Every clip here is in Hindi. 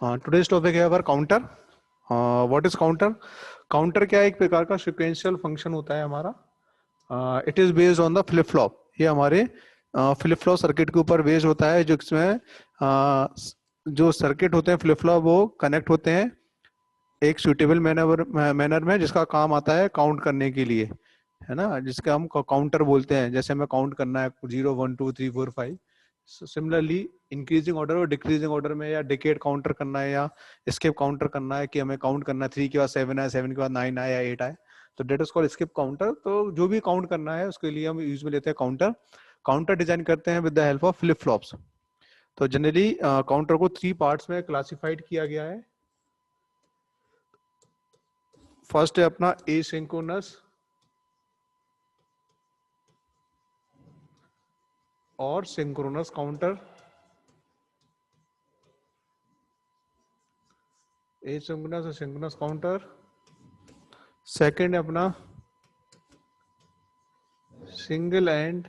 टुडेज टॉपिक है our counter. What is counter? Counter क्या है? एक प्रकार का सिक्वेंशियल फंक्शन होता है हमारा। It is based on the flip flop. ये हमारे फ्लिप फ्लॉप सर्किट के ऊपर बेस्ड होता है, जिसमें जो सर्किट होते हैं फ्लिप फ्लॉप वो कनेक्ट होते हैं एक सुटेबल मैनर में, जिसका काम आता है काउंट करने के लिए, है ना, जिसका हम काउंटर बोलते हैं। जैसे हमें काउंट करना है 0 1 2 3 4 5। सिमिलरली इंक्रीजिंग ऑर्डर और डिक्रीजिंग ऑर्डर में, या डिकेड काउंटर करना है या स्किप काउंटर करना है, कि हमें काउंट करना है 3 के बाद 7 आए, 7 के बाद 9 आए या 8 आए, तो that is called skip counter. तो जो भी काउंट करना है उसके लिए हम यूज में लेते हैं काउंटर। काउंटर डिजाइन करते हैं with the help of flip flops. तो जनरली काउंटर को 3 पार्ट्स में क्लासिफाइड किया गया है। फर्स्ट है अपना एसिंक्रोनस और सिंक्रोनस काउंटर। एसिंक्रोनस और सिंक्रोनस काउंटर। सेकंड है अपना single and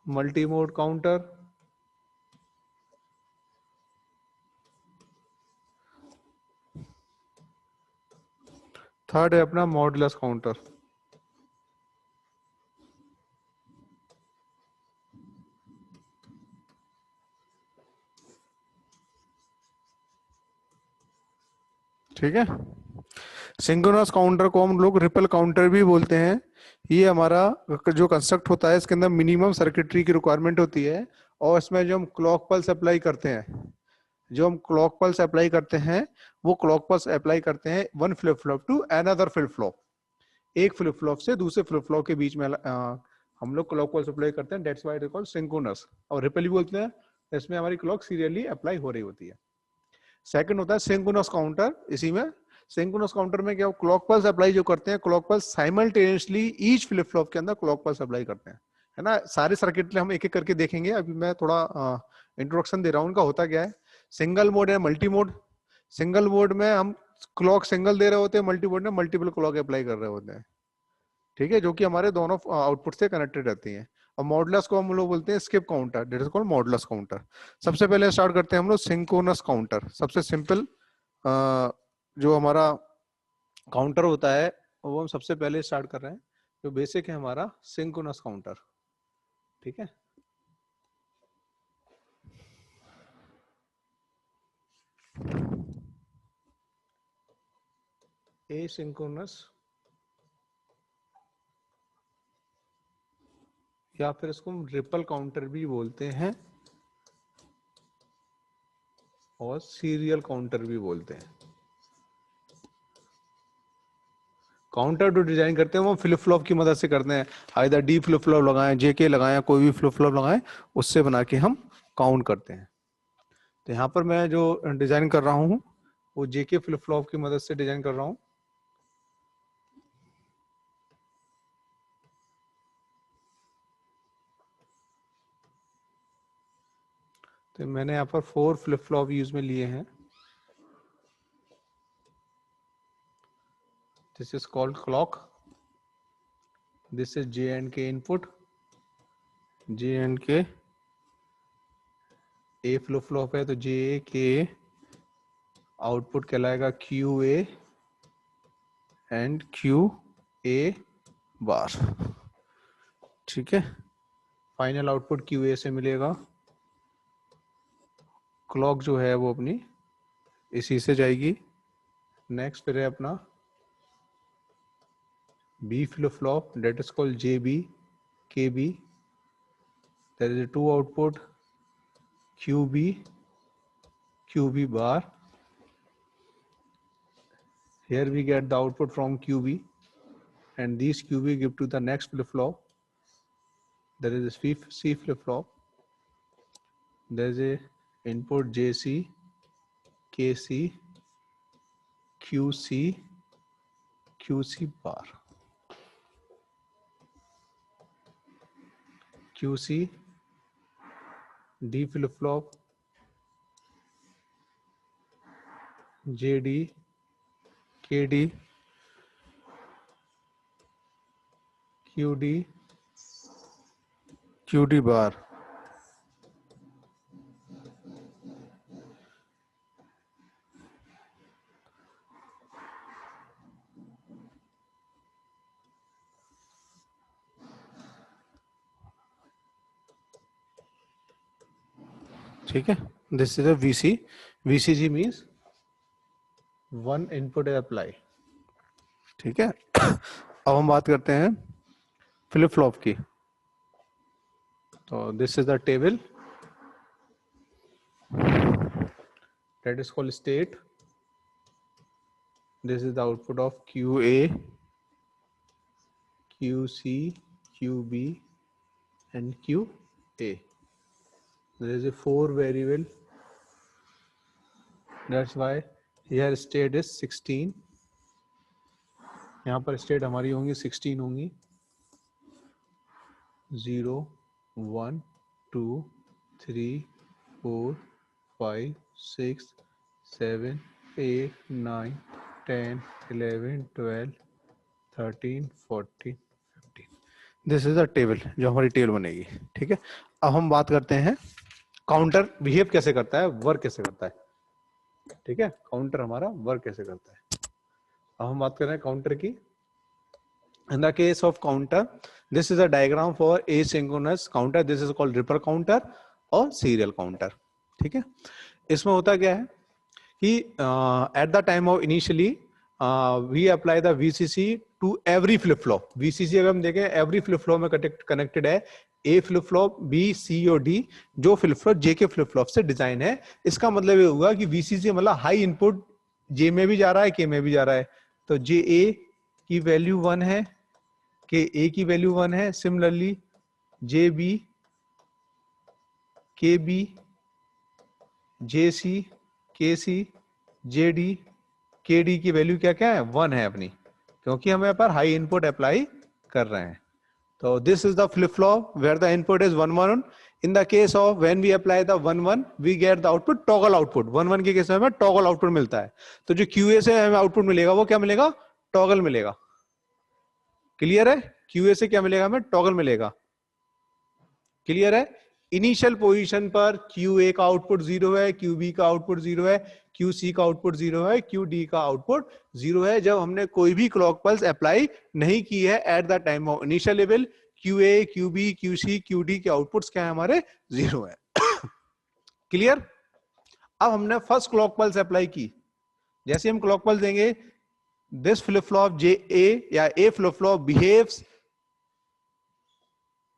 multi mode counter. Third है अपना मॉडुलस काउंटर। ठीक है। सिंक्रोनस काउंटर को हम लोग रिपल काउंटर भी बोलते हैं। ये हमारा जो कंस्ट्रक्ट होता है, इसके अंदर मिनिमम सर्किटरी की रिक्वायरमेंट होती है, और इसमें जो हम क्लॉक पल्स अप्लाई करते हैं, जो हम क्लॉक पल्स अप्लाई करते हैं, वो क्लॉक पल्स अप्लाई करते हैं one flip flop to another flip flop. एक फ्लिप फ्लॉप से दूसरे फ्लिप फ्लॉप के बीच में हम लोग क्लॉक पल्स अप्लाई करते हैं। That's why it is called synchronous. और रिपल भी बोलते हैं, इसमें हमारी क्लॉक सीरियली अप्लाई हो रही होती है। सेकंड होता है सिंक्रोनस काउंटर। इसी में सिंक्रोनस काउंटर में क्या, क्लॉक पल्स अप्लाई जो करते हैं, clock pulse simultaneously each flip flop के अंदर क्लॉक पल्स अप्लाई करते हैं, है ना। सारे सर्किट हम एक एक करके देखेंगे। अभी मैं थोड़ा इंट्रोडक्शन दे रहा हूं उनका होता क्या है। सिंगल मोड है मल्टी मोड। सिंगल मोड में हम क्लॉक सिंगल दे रहे होते हैं, मल्टी मोड में मल्टीपल क्लॉक अप्लाई कर रहे होते हैं, ठीक है, जो कि हमारे दोनों आउटपुट से कनेक्टेड रहती हैं। और मॉडुलस को हम लोग बोलते हैं skip counter, that is called modulus counter. सबसे पहले स्टार्ट करते हैं हम लोग सिंक्रोनस काउंटर। सबसे सिंपल जो हमारा काउंटर होता है, वो हम सबसे पहले स्टार्ट कर रहे हैं। जो बेसिक है हमारा सिंक्रोनस काउंटर, ठीक है। एसिंक्रोनस, या फिर इसको हम रिपल काउंटर भी बोलते हैं, और सीरियल काउंटर भी बोलते हैं। काउंटर जो डिजाइन करते हैं वो फ्लिप फ्लॉप की मदद से करते हैं। आइदर डी फ्लिप फ्लॉप लगाएं, जेके लगाएं, कोई भी फ्लिप फ्लॉप लगाएं, उससे बना के हम काउंट करते हैं। तो यहाँ पर मैं जो डिजाइन कर रहा हूँ वो जेके फ्लिप फ्लॉप की मदद से डिजाइन कर रहा हूँ। तो मैंने यहाँ पर 4 फ्लिप फ्लॉप यूज में लिए हैं। This is called clock. This is J and के इनपुट। जे एंड के ए फ्लिप फ्लॉप है, तो जे के आउटपुट कहलाएगा Q A and Q A bar, ठीक है। फाइनल आउटपुट क्यू ए से मिलेगा। क्लॉक जो है वो अपनी इसी से जाएगी। नेक्स्ट फिर है अपना B flip flop, that is called JB, KB. There is a two output QB, QB bar. Here we get the output from QB, and these QB give to the next flip flop. There is a C flip flop. There is a input JC, KC, QC, QC bar, QC, D flip flop, JD, KD, QD, QD bar, ठीक है, this is a VC, VCG means one input apply. ठीक है, अब हम बात करते हैं फ्लिप फ्लॉप की। तो this is the table that is called state. This is the output of QA, QC, QB and QA. There is a 4 variable, that's why here state is 16. यहाँ पर state हमारी होंगी 16 होंगी, 0 1 2 3 4 5 6 7 8 9 10 11 12 13 14 15। दिस इज अ टेबल जो हमारी टेबल बनेगी। ठीक है, अब हम बात करते हैं काउंटर बिहेव कैसे करता है, वर्क कैसे करता है। ठीक है, काउंटर हमारा वर्क कैसे करता है। अब हम बात कर रहे हैं काउंटर की। In the case of counter, this is a diagram for asynchronous counter. This is called ripple counter और serial counter. ठीक है, इसमें होता क्या है कि at the time of initially we apply the VCC to every flip flop. VCC अगर हम देखें every flip flop में connected है, A flip flop, B, C और D जो flip flop J के flip flop से डिजाइन है। इसका मतलब ये होगा कि VCC मतलब हाई इनपुट J में भी जा रहा है, K में भी जा रहा है। तो JA की वैल्यू 1 है, के ए की वैल्यू 1 है, सिमिलरली जे बी, के बी, जे सी, के सी, जे डी, के डी की वैल्यू क्या क्या है 1 है अपनी, क्योंकि हम यहाँ पर हाई इनपुट अप्लाई कर रहे हैं। तो this is the flip flop where the input is 1 1। In the case of when we apply the 1 1 we get the output toggle output. 1 1 के केस में हमें टॉगल आउटपुट मिलता है। तो जो क्यूए से हमें आउटपुट मिलेगा वो क्या मिलेगा, टॉगल मिलेगा। क्लियर है, क्यूए से क्या मिलेगा हमें, टॉगल मिलेगा। क्लियर है, इनिशियल पोजीशन पर QA का आउटपुट 0 है, QB का आउटपुट 0 है, QC का आउटपुट 0 है, QD का आउटपुट 0 है जब हमने कोई भी क्लॉक पल्स अप्लाई नहीं की है at the time of initial level. QA, QB, QC, QD के आउटपुट्स क्या है हमारे 0 है। क्लियर। अब हमने फर्स्ट क्लॉक पल्स अप्लाई की, जैसे हम क्लॉक पल्स देंगे दिस फ्लिप फ्लॉप JA या A flip flop behaves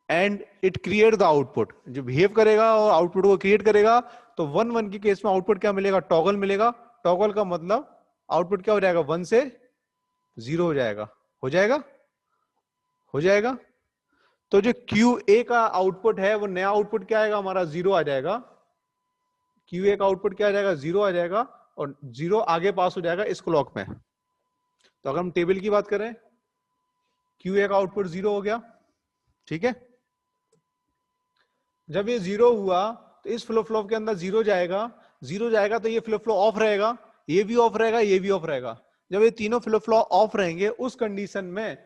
and it create the output, जो बिहेव करेगा और आउटपुट को क्रिएट करेगा। तो 1 1 के केस में आउटपुट क्या मिलेगा, टॉगल मिलेगा। टॉगल का मतलब आउटपुट क्या हो जाएगा, 1 से 0 हो जाएगा, हो जाएगा, हो जाएगा। तो जो QA का आउटपुट है वो नया आउटपुट क्या आएगा हमारा 0 आ जाएगा। QA का आउटपुट क्या आ जाएगा 0 आ जाएगा और 0 आगे पास हो जाएगा इस क्लॉक में। तो अगर हम टेबल की बात करें QA का आउटपुट 0 हो गया। ठीक है, जब ये 0 हुआ तो इस फ्लिप फ्लॉप के अंदर 0 जाएगा, 0 जाएगा तो ये फ्लिप फ्लॉप ऑफ रहेगा, ये भी ऑफ रहेगा, ये भी ऑफ रहेगा। जब ये तीनों फ्लिप फ्लॉप ऑफ रहेंगे उस कंडीशन में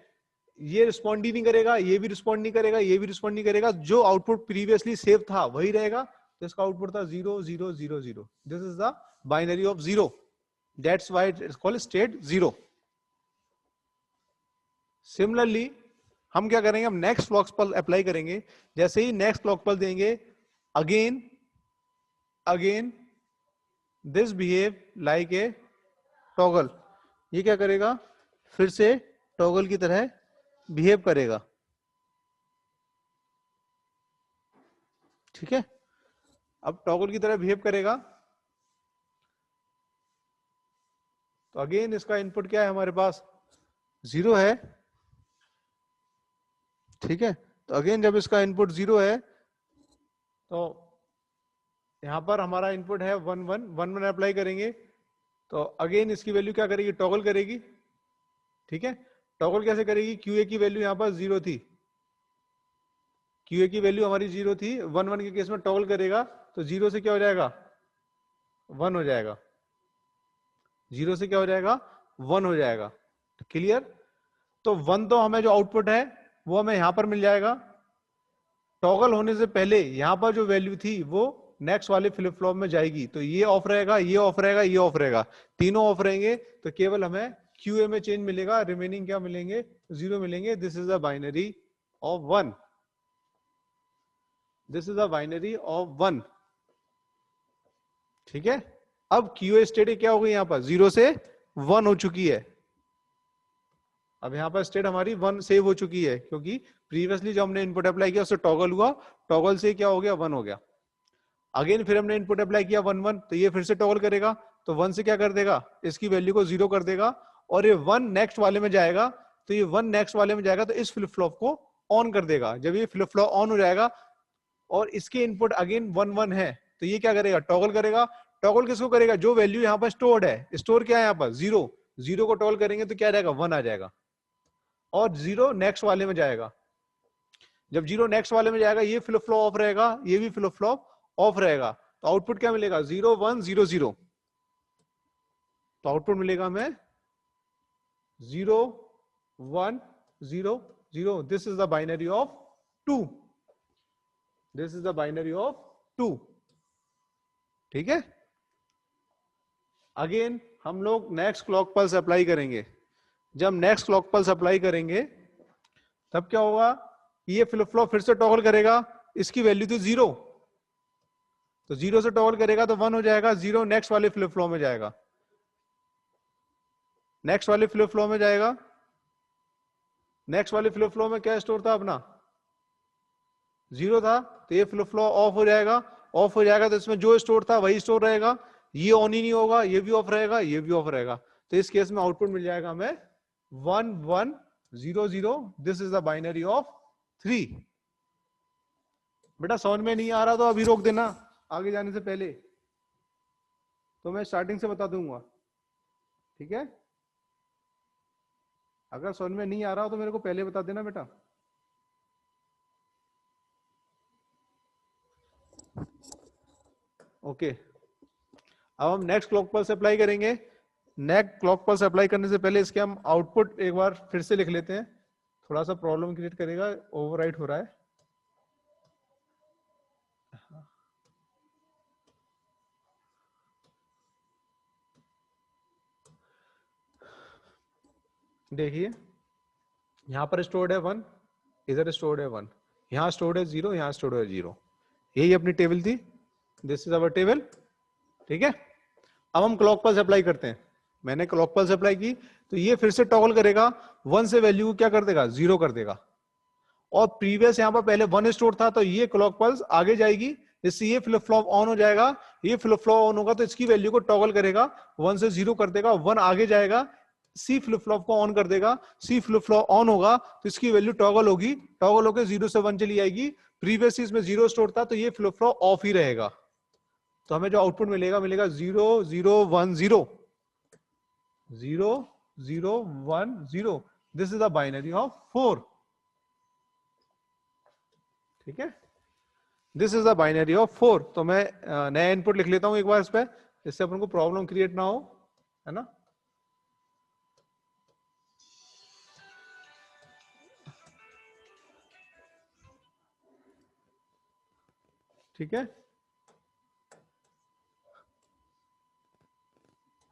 ये रिस्पॉन्ड ही नहीं करेगा, ये भी रिस्पॉन्ड नहीं करेगा, ये भी रिस्पॉन्ड नहीं करेगा। जो आउटपुट प्रीवियसली सेव था वही रहेगा। तो इसका आउटपुट था 0 0 0 0। This is the binary of 0, that's why it is called state 0। Similarly हम क्या करेंगे, हम नेक्स्ट क्लॉक पल्स अप्लाई करेंगे। जैसे ही नेक्स्ट क्लॉक पल्स देंगे again again this behave like a toggle. ये क्या करेगा, फिर से टॉगल की तरह बिहेव करेगा। ठीक है, अब टॉगल की तरह बिहेव करेगा तो अगेन इसका इनपुट क्या है हमारे पास 0 है। ठीक है, तो अगेन जब इसका इनपुट 0 है तो यहां पर हमारा इनपुट है 1 1 1 1 अप्लाई करेंगे तो अगेन इसकी वैल्यू क्या करेगी, टॉगल करेगी। ठीक है, टॉगल कैसे करेगी, QA की वैल्यू यहां पर 0 थी, QA की वैल्यू हमारी 0 थी, 1 1 के केस में टॉगल करेगा तो 0 से क्या हो जाएगा 1 हो जाएगा, 0 से क्या हो जाएगा 1 हो जाएगा। क्लियर। तो 1 तो हमें जो आउटपुट है वो हमें यहां पर मिल जाएगा। टॉगल होने से पहले यहां पर जो वैल्यू थी वो नेक्स्ट वाले फ्लिप फ्लॉप में जाएगी। तो ये ऑफ रहेगा, ये ऑफ रहेगा, ये ऑफ रहेगा, तीनों ऑफ रहेंगे। तो केवल हमें QA में चेंज मिलेगा, रिमेनिंग क्या मिलेंगे 0 मिलेंगे। This is a binary of 1, this is a binary of 1। ठीक है, अब क्यूए स्टेट क्या हो गई, यहाँ पर 0 से 1 हो चुकी है। अब यहाँ पर स्टेट हमारी 1 सेव हो चुकी है, क्योंकि प्रीवियसली जो हमने इनपुट अप्लाई किया उससे टॉगल हुआ, टॉगल से क्या हो गया, 1 हो गया। अगेन फिर हमने इनपुट अप्लाई किया 1 1, तो ये फिर से टॉगल करेगा, तो 1 से क्या कर देगा, इसकी वैल्यू को 0 कर देगा, और ये 1 नेक्स्ट वाले में जाएगा, तो ये 1 नेक्स्ट वाले में जाएगा, तो इस फ्लिप फ्लॉप को ऑन कर देगा। जब ये फ्लिप फ्लॉप ऑन हो जाएगा और इसके इनपुट अगेन 1 1 है, तो ये क्या करेगा, टॉगल करेगा। टॉगल किसको करेगा, जो वैल्यू यहाँ पर स्टोर्ड है, स्टोर क्या है यहाँ पर 0, 0 को टॉगल करेंगे तो क्या रहेगा, 1 आ जाएगा, और 0 नेक्स्ट वाले में जाएगा। जब 0 नेक्स्ट वाले में जाएगा, ये फ्लिप फ्लॉप ऑफ रहेगा, ये भी फ्लिप फ्लॉप ऑफ रहेगा, तो आउटपुट क्या मिलेगा, 0 1 0 0। तो आउटपुट मिलेगा हमें 0 1 0 0। This is the binary of 2, this is the binary of 2। ठीक है, अगेन हम लोग नेक्स्ट क्लॉक पल्स अप्लाई करेंगे। जब नेक्स्ट क्लॉक पल्स अप्लाई करेंगे तब क्या होगा, ये फ्लिप फ्लॉप फिर से टॉगल करेगा, इसकी वैल्यू थी 0, तो 0 से टॉगल करेगा तो 1 हो जाएगा, 0 नेक्स्ट वाले फ्लिप फ्लॉप में जाएगा, नेक्स्ट वाले फ्लिप फ्लॉप में जाएगा। नेक्स्ट वाले फ्लिप फ्लॉप में क्या स्टोर था अपना, 0 था, तो ये फ्लिप फ्लॉप ऑफ हो जाएगा, ऑफ हो जाएगा तो इसमें जो स्टोर था वही स्टोर रहेगा, ये ऑन ही नहीं होगा, ये भी ऑफ रहेगा, ये भी ऑफ रहेगा। तो इस केस में आउटपुट मिल जाएगा हमें 1 1 0 0। This is the binary of 3। बेटा समझ में नहीं आ रहा तो अभी रोक देना, आगे जाने से पहले, तो मैं स्टार्टिंग से बता दूंगा। ठीक है, अगर समझ में नहीं आ रहा हो तो मेरे को पहले बता देना बेटा। ओके, अब हम नेक्स्ट क्लॉक पल्स अप्लाई करेंगे। नेक्स्ट क्लॉक पल्स अप्लाई करने से पहले इसके हम आउटपुट एक बार फिर से लिख लेते हैं, थोड़ा सा प्रॉब्लम क्रिएट करेगा, ओवरराइट हो रहा है। देखिए यहां पर स्टोर्ड है 1, इधर स्टोर्ड है 1, यहां स्टोर्ड है 0, यहां स्टोर्ड है 0। यही अपनी टेबल थी, दिस इज अवर टेबल। ठीक है, अब हम क्लॉक पल्स अप्लाई करते हैं। मैंने क्लॉक पल्स अप्लाई की, तो ये फिर से टॉगल करेगा, 1 से वैल्यू को क्या कर देगा, 0 कर देगा, और प्रीवियस यहां पर पहले 1 स्टोर था, तो ये क्लॉक पल्स आगे जाएगी, जिससे ये फ्लिप फ्लॉप ऑन हो जाएगा। ये फ्लिप फ्लॉप ऑन होगा तो इसकी वैल्यू को टॉगल करेगा, 1 से 0 कर देगा, 1 आगे जाएगा, सी फ्लिप फ्लॉप को ऑन कर देगा, सी फ्लिप फ्लॉप ऑन होगा तो इसकी वैल्यू टॉगल होगी, टॉगल होकर 0 से 1 चली जाएगी। प्रीवियस इसमें 0 स्टोर था, तो ये फ्लिप फ्लॉप ऑफ ही रहेगा, तो हमें जो आउटपुट मिलेगा, मिलेगा 0 0 1 0 0 0 1 0। This is the binary of 4। ठीक है, this is the binary of 4। तो मैं नया इनपुट लिख लेता हूं एक बार इस पे, इससे अपन को प्रॉब्लम क्रिएट ना हो, है ना। ठीक है,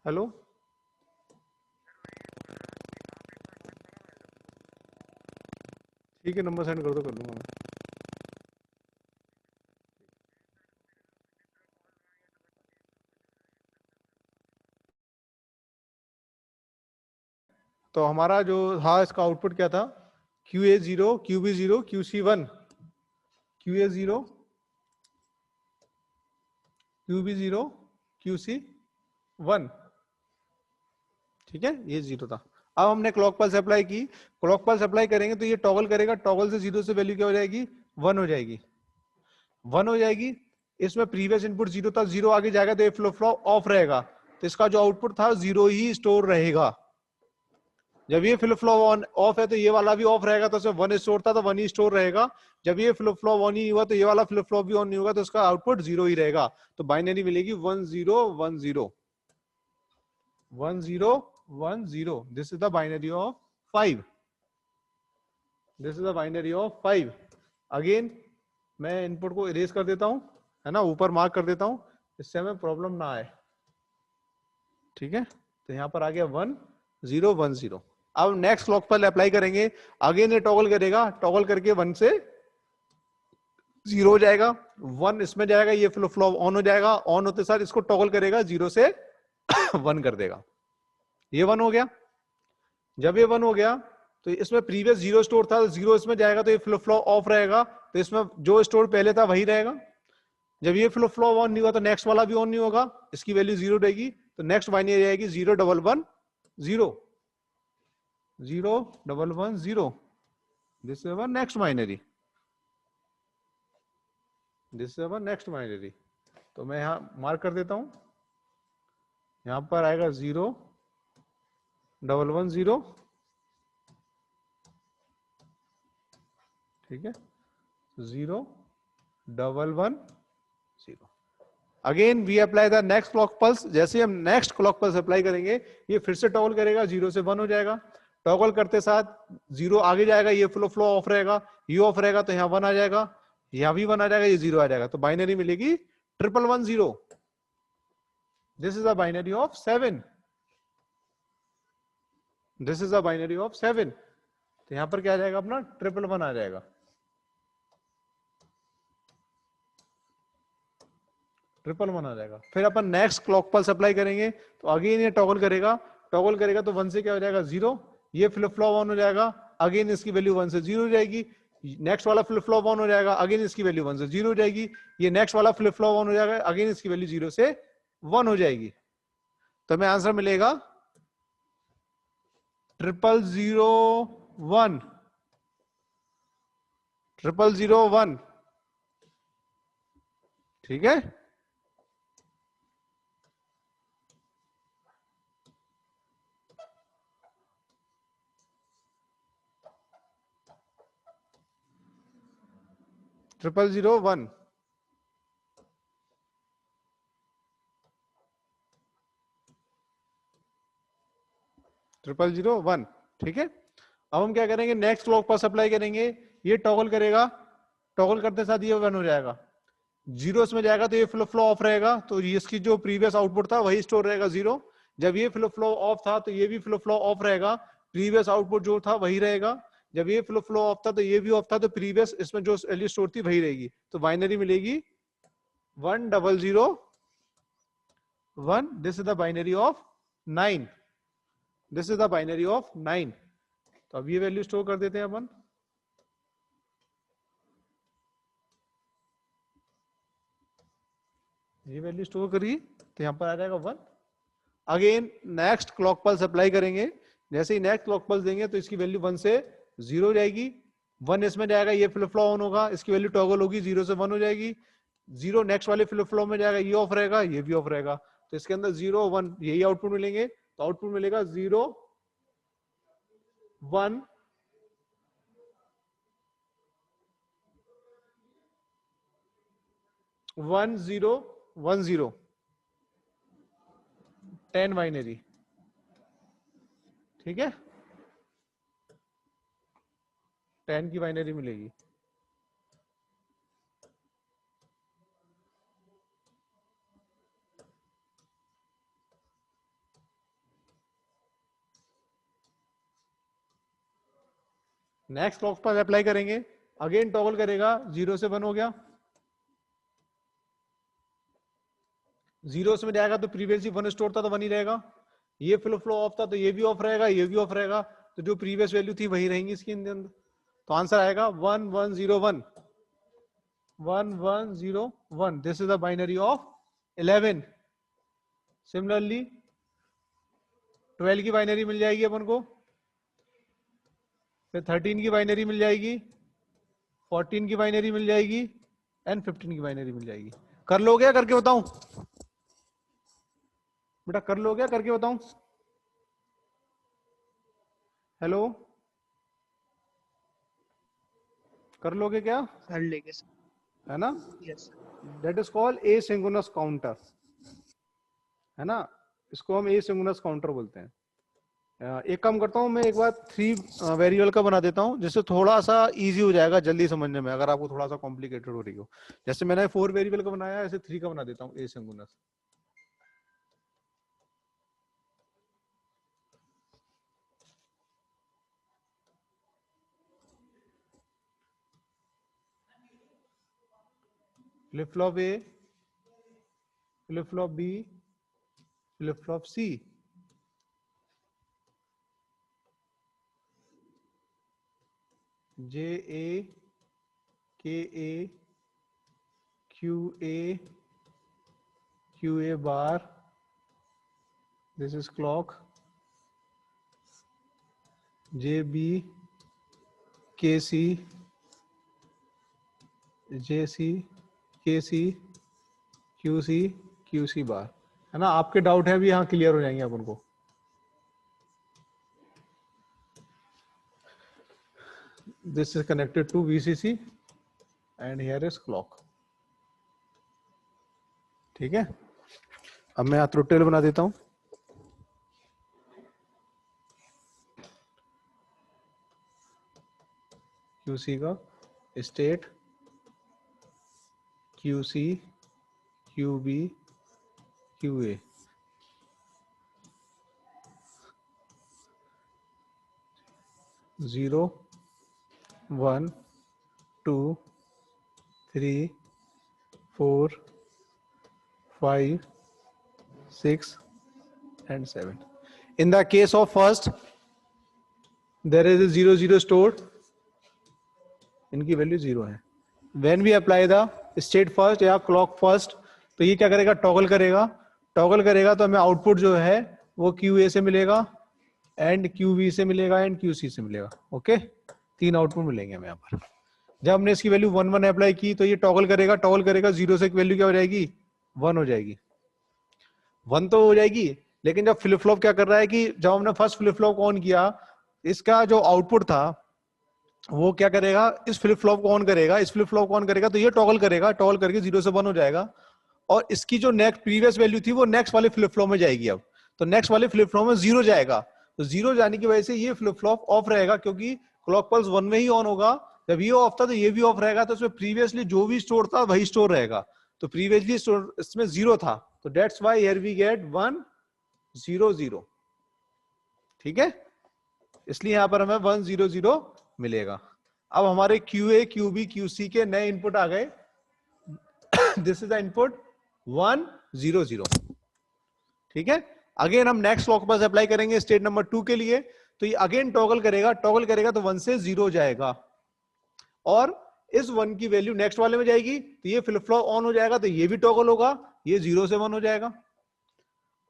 हेलो, ठीक है, नंबर सेंड कर दो, कर दूंगा मैं। तो हमारा जो था इसका आउटपुट क्या था, QA0 QB0 QC1, QA0 QB0 QC1। ठीक है, ये 0 था। अब हमने क्लॉक पल्स अप्लाई की, क्लॉक पल्स अप्लाई करेंगे तो ये टॉगल करेगा, टॉगल से 0 से वैल्यू क्या हो जाएगी, 1 हो जाएगी, 1 हो जाएगी। इसमें प्रीवियस इनपुट 0 था, 0 आगे जाएगा तो ये फ्लिप फ्लॉप ऑफ रहेगा, तो इसका जो आउटपुट था 0 ही स्टोर रहेगा। जब ये फ्लिप फ्लॉप ऑन ऑफ है तो ये वाला भी ऑफ रहेगा, तो इसमें 1 स्टोर था तो 1 ही स्टोर रहेगा। जब ये फ्लिप फ्लॉप ऑन ही हुआ तो ये वाला फ्लिप फ्लॉप भी ऑन नहीं होगा, तो इसका आउटपुट 0 ही रहेगा। तो बाइनरी मिलेगी 1 0 1 0 1 0 1 0। This is the binary of 5। This is the binary of 5। Again मैं इनपुट को इरेज कर देता हूं, है ना, ऊपर मार्क कर देता हूं, इससे हमें प्रॉब्लम ना आए। ठीक है, तो यहां पर आ गया 1 0 1 0। अब नेक्स्ट क्लॉक पर अप्लाई करेंगे, अगेन ये टॉगल करेगा, टॉगल करके 1 से जीरो हो जाएगा, वन इसमें जाएगा, ये फ्लिप फ्लॉप ऑन हो जाएगा, ऑन होते साथ इसको टॉगल करेगा, जीरो से वन कर देगा, ये वन हो गया। जब ये वन हो गया तो इसमें प्रीवियस जीरो स्टोर था, जीरो इसमें जाएगा तो ये फ्लिप फ्लॉप ऑफ रहेगा, तो इसमें जो स्टोर पहले था वही रहेगा। जब ये फ्लिप फ्लॉप ऑन नहीं हुआ तो नेक्स्ट वाला भी ऑन नहीं होगा, इसकी वैल्यू जीरो रहेगी, तो नेक्स्ट बाइनरी आएगी 011 0, 011 0, this is our next binary, this is our next binary. तो मैं यहां मार्क कर देता हूं, यहां पर आएगा 011 0, ठीक है, 011 0। Again we apply the next clock pulse, जैसे हम नेक्स्ट क्लॉक पल्स अप्लाई करेंगे ये फिर से टॉगल करेगा, जीरो से वन हो जाएगा, टॉगल करते साथ जीरो आगे जाएगा, ये फ्लो फ्लो ऑफ रहेगा, ये ऑफ रहेगा तो यहाँ वन आ जाएगा, यहाँ भी वन आ जाएगा, ये जीरो आ जाएगा, तो बाइनरी मिलेगी 1110। This is the binary of 7, this is the binary of 7। तो यहां पर क्या आ जाएगा अपना 1111 आ जाएगा, 1111 आ जाएगा। फिर अपन नेक्स्ट क्लॉक पल्स अप्लाई करेंगे तो अगेन ये टॉगल करेगा, टॉगल करेगा तो वन से क्या हो जाएगा जीरो, ये फ्लिप फ्लॉप ऑन हो जाएगा, अगेन इसकी वैल्यू वन से जीरो हो जाएगी, नेक्स्ट वाला फ्लिप फ्लॉप ऑन हो जाएगा, अगेन इसकी वैल्यू वन से जीरो हो जाएगी, ये नेक्स्ट वाला फ्लिप फ्लॉप ऑन हो जाएगा, अगेन इसकी वैल्यू जीरो से वन हो जाएगी। तो हमें आंसर मिलेगा 0001, 0001, ठीक है। Triple zero one, triple zero one, ठीक है। अब हम क्या करेंगे, नेक्स्ट क्लॉक पास अप्लाई करेंगे, ये टॉगल करेगा, टॉगल करते साथ ये वन हो जाएगा, जीरो में जाएगा तो ये फ्लिप फ्लॉप ऑफ रहेगा, तो इसकी जो प्रीवियस आउटपुट था वही स्टोर रहेगा जीरो। जब ये फ्लिप फ्लॉप ऑफ था तो ये भी फ्लिप फ्लॉप ऑफ रहेगा, प्रीवियस आउटपुट जो था वही रहेगा। जब ये फ्लिप फ्लॉप ऑफ था तो ये भी ऑफ था, तो प्रीवियस इसमें जो वैल्यू स्टोर थी वही रहेगी, तो बाइनरी मिलेगी 1001। This is the binary of 9, this is the binary of 9। तो अब ये वैल्यू स्टोर कर देते हैं अपन, ये वैल्यू स्टोर करी तो यहां पर आ जाएगा one. Again next clock pulse apply करेंगे, जैसे ही नेक्स्ट क्लॉक पल्स देंगे तो इसकी वैल्यू वन से जीरो जाएगी, वन इसमें जाएगा, ये फ्लिप फ्लॉप ऑन होगा, इसकी वैल्यू टॉगल होगी, जीरो से वन हो जाएगी, जीरो नेक्स्ट वाले फ्लिप फ्लॉप में जाएगा, ये ऑफ रहेगा, ये भी ऑफ रहेगा, तो इसके अंदर जीरो वन यही आउटपुट मिलेंगे, तो आउटपुट मिलेगा 0 1 1010, 10 बाइनरी, ठीक है, 10 की बाइनरी मिलेगी। नेक्स्ट क्लॉक पर अप्लाई करेंगे, अगेन टॉगल करेगा, जीरो से वन हो गया, जीरो में जाएगा तो प्रीवियस ही वन स्टोर था तो वन ही रहेगा, ये फ्लो फ्लो ऑफ था तो ये भी ऑफ रहेगा, ये भी ऑफ रहेगा, तो जो प्रीवियस वैल्यू थी वही रहेंगी इसके अंदर। तो आंसर आएगा 1101, 1101, this is the binary of 11। Similarly 12 की बाइनरी मिल जाएगी अपन को, फिर 13 की बाइनरी मिल जाएगी, 14 की बाइनरी मिल जाएगी, एंड 15 की बाइनरी मिल जाएगी। कर लो क्या, करके बताऊं बेटा, कर लो क्या, करके बताऊं? हेलो, कर लोगे क्या? कर लेंगे सर। है ना, yes that is called asynchronous counter, है ना, इसको हम एसिंक्रोनस काउंटर बोलते हैं। एक काम करता हूँ मैं, एक बार थ्री वेरिएबल का बना देता हूँ, जिससे थोड़ा सा इजी हो जाएगा जल्दी समझने में, अगर आपको थोड़ा सा कॉम्प्लिकेटेड हो रही हो। जैसे मैंने फोर वेरिएबल का बनाया, ऐसे थ्री का बना देता हूँ asynchronous. Flip flop A, flip flop B, flip flop C. J A, K A, Q A, Q A bar, this is clock, J B, K C, जे सी, के सी, क्यू सी, क्यू सी बार, है ना। आपके डाउट है भी यहाँ क्लियर हो जाएंगे अपन को। This is connected to VCC and here is clock. ठीक है, अब मैं यहाँ ट्रुथ टेबल बना देता हूं। QC का state, QC, QB, QA। 0, 1, 2, 3, 4, 5, 6 and 7. In the case of first, there is a 0 0 stored. इनकी वैल्यू 0 है। When we apply the state first या clock first, तो ये क्या करेगा, टॉगल करेगा। टॉगल करेगा तो हमें आउटपुट जो है वो QA से मिलेगा एंड QB से मिलेगा एंड QC से मिलेगा। ओके, 3 आउटपुट मिलेंगे हमें यहाँ पर। जब हमने इसकी वैल्यू 1 1 अप्लाई की तो ये टॉगल करेगा, टॉगल करेगा, 0 से वैल्यू क्या हो जाएगी, 1 हो जाएगी। 1 तो हो जाएगी, लेकिन जब फ्लिप फ्लॉप क्या कर रहा है कि जब हमने फर्स्ट फ्लिप फ्लॉप को ऑन किया, इसका जो आउटपुट था वो क्या करेगा, इस फ्लिप फ्लॉप को ऑन करेगा, इस फ्लिप फ्लॉप को ऑन करेगा तो ये टॉगल करेगा, टॉगल करके 0 से 1 हो जाएगा और इसकी जो नेक्स्ट प्रीवियस वैल्यू थी वो नेक्स्ट वाले फ्लिप फ्लॉप में जाएगी। अब तो नेक्स्ट वाले फ्लिप फ्लॉप में 0 जाएगा, तो 0 जाने की वजह से ये फ्लिप फ्लॉप ऑफ रहेगा क्योंकि क्लॉक पल्स 1 में ही ऑन होगा। जब ये ऑफ था तो ये भी ऑफ रहेगा, तो इसमें प्रीवियसली जो भी स्टोर था वही स्टोर रहेगा। तो प्रीवियसली स्टोर इसमें 0 था, तो that's why here we get 1 0 0। ठीक है, इसलिए यहां पर हमें 1 0 0 मिलेगा। अब हमारे QA, QB, QC के नए इनपुट आ गए। This is the input 1 0 0। ठीक है, अगेन हम नेक्स्ट क्लॉक पल्स अप्लाई करेंगे स्टेट नंबर 2 के लिए, तो ये अगेन टॉगल करेगा, टॉगल करेगा तो 1 से 0 जाएगा और इस 1 की वैल्यू नेक्स्ट वाले में जाएगी, तो ये फ्लिप फ्लॉप ऑन हो जाएगा, तो ये भी टॉगल होगा, ये 0 से 1 हो जाएगा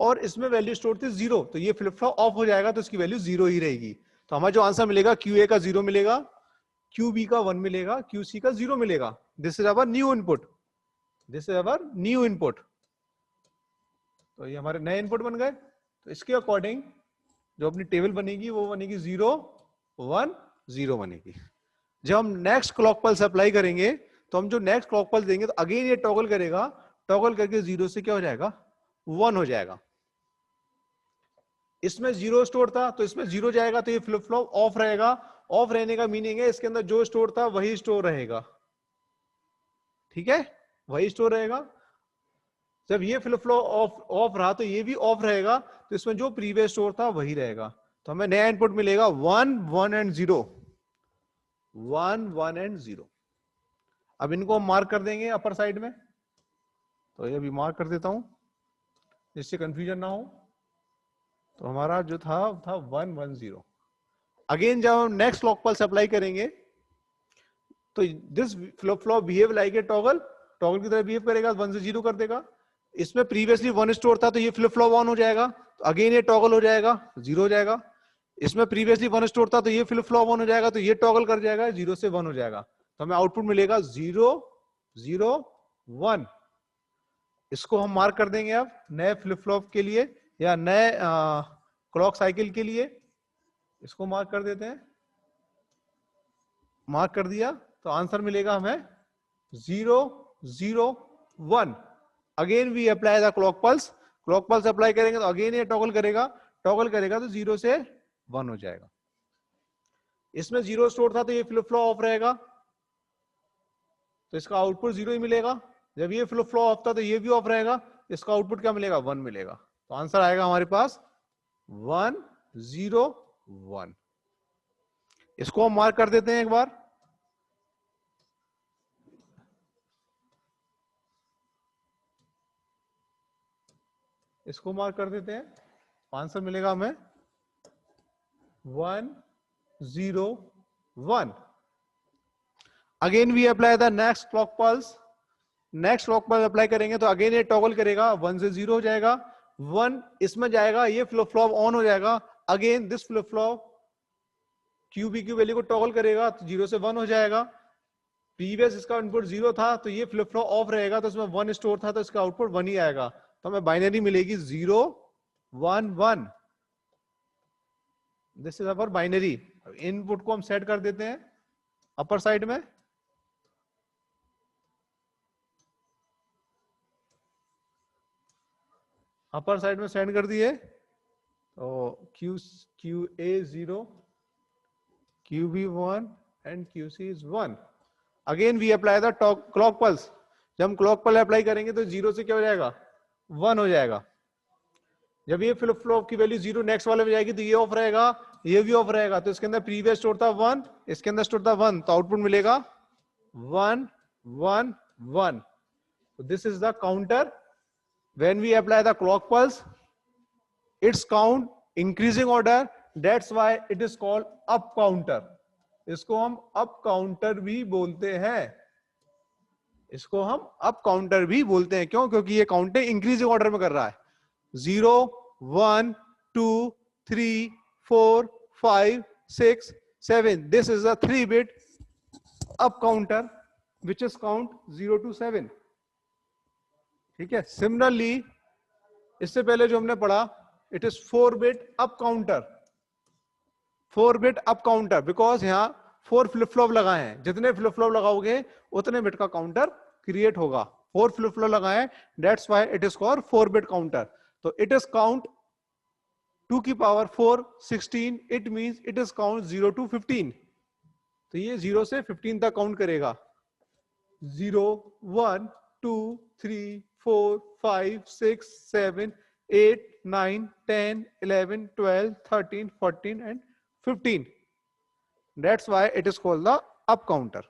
और इसमें वैल्यू स्टोर थी 0, तो ये फ्लिप फ्लॉप ऑफ हो जाएगा, तो इसकी वैल्यू 0 ही रहेगी। तो हमारा जो आंसर मिलेगा QA का 0 मिलेगा, QB का 1 मिलेगा, QC का 0 मिलेगा। This is our new input, this is our new input. तो ये हमारे नए इनपुट बन गए। तो इसके अकॉर्डिंग जो अपनी टेबल बनेगी वो बनेगी 0 1 0 बनेगी। जब हम नेक्स्ट क्लॉक पल्स अप्लाई करेंगे तो हम जो नेक्स्ट क्लॉक पल्स देंगे तो अगेन ये टॉगल करेगा, टॉगल करके 0 से क्या हो जाएगा, 1 हो जाएगा। इसमें 0 स्टोर था तो इसमें 0 जाएगा, तो ये फ्लिप फ्लॉप ऑफ रहेगा। ऑफ रहने का मीनिंग है इसके अंदर जो स्टोर था वही स्टोर रहेगा। ठीक है, वही स्टोर रहेगा। जब ये फ्लिप फ्लॉप ऑफ रहा तो ये भी ऑफ रहेगा, तो इसमें जो प्रीवियस स्टोर था वही रहेगा। तो हमें नया इनपुट मिलेगा 1 1 एंड 0, 1 1 एंड 0। अब इनको हम मार्क कर देंगे अपर साइड में, तो ये भी मार्क कर देता हूं जिससे कंफ्यूजन ना हो। तो हमारा जो था 1 1 0। अगेन जब हम नेक्स्ट क्लॉक पल्स अप्लाई करेंगे तो this flip flop behave like a toggle, toggle की तरह बिहेव करेगा, 1 से 0 कर देगा। इसमें प्रीवियसली 1 स्टोर था तो ये फ्लिप फ्लॉप ऑन हो जाएगा, तो अगेन ये टॉगल हो जाएगा, 0 हो जाएगा। इसमें प्रीवियसली 1 स्टोर था तो ये फ्लिप फ्लॉप ऑन हो जाएगा, तो ये टॉगल कर जाएगा, 0 से 1 हो जाएगा। तो हमें आउटपुट मिलेगा 0 0 1। इसको हम मार्क कर देंगे अब नए फ्लिप फ्लॉप के लिए या नए क्लॉक साइकिल के लिए। इसको मार्क कर देते हैं, मार्क कर दिया तो आंसर मिलेगा हमें 0 0 1। Again we apply the clock pulse, clock pulse apply करेंगे तो अगेन ये टॉगल करेगा, टॉगल करेगा तो 0 से 1 हो जाएगा। इसमें 0 स्टोर था तो ये फ्लिप फ्लॉप ऑफ रहेगा, तो इसका आउटपुट 0 ही मिलेगा। जब ये फ्लिप फ्लॉप ऑफ था तो ये भी ऑफ रहेगा, इसका आउटपुट क्या मिलेगा, 1 मिलेगा। तो आंसर आएगा हमारे पास 1 0 1। इसको हम मार्क कर देते हैं एक बार। इसको मार्क कर देते हैं, आंसर मिलेगा हमें 1 0 1। Again we apply the next clock pulse, next clock pulse apply करेंगे तो अगेन ये टॉगल करेगा, 1 से 0 हो जाएगा, 1 इसमें जाएगा, ये फ्लिप फ्लॉप ऑन हो जाएगा, again this flip flop Q B की वैल्यू को टॉगल करेगा तो 0 से 1 हो जाएगा। प्रीवियस इसका इनपुट 0 था तो ये फ्लिप फ्लॉप ऑफ रहेगा तो इसमें 1 स्टोर था तो इसका आउटपुट 1 ही आएगा, तो हमें बाइनरी मिलेगी 0 1 1। This is our binary. Input को हम सेट कर देते हैं अपर साइड में, अपर साइड में सेंड कर दिए तो Q A 0, Q B 1 and Q C is 1। Again we apply the clock pulse, जब हम क्लॉक पल्स अप्लाई करेंगे तो 0 से क्या हो जाएगा, 1 हो जाएगा। जब ये फ्लिप फ्लॉप की वैल्यू 0 नेक्स्ट वाले में जाएगी तो ये ऑफ रहेगा, ये भी ऑफ रहेगा, तो इसके अंदर प्रीवियस स्टोर था 1, इसके अंदर स्टोर था 1, तो आउटपुट मिलेगा 1 1 1। This is the counter. When we apply the clock pulse it's count increasing order, that's why it is called up counter. इसको हम अप काउंटर भी बोलते हैं, इसको हम अप काउंटर भी बोलते हैं। क्यों? क्योंकि ये काउंटिंग इंक्रीजिंग ऑर्डर में कर रहा है, 0 1 2 3 4 5 6 7। This is a 3-bit up counter which is count 0 to 7। ठीक है। सिमिलरली इससे पहले जो हमने पढ़ा, it is 4-bit up counter, 4-bit up counter, because यहां 4 फ्लिप फ्लॉप लगाए हैं, जितने फ्लिप फ्लॉप लगाओगे उतने बिट का काउंटर क्रिएट होगा। 4 फ्लिप फ्लॉप लगाए, that's why it is called 4-bit counter. तो इट इज काउंट 2 की power 4 16, it means it is count 0 to 15। तो ये 0 से 15 तक काउंट करेगा, 0 1 2 3 4 5 6 7 8 9 10 11 12 13 14 and 15। That's why it is called the up counter.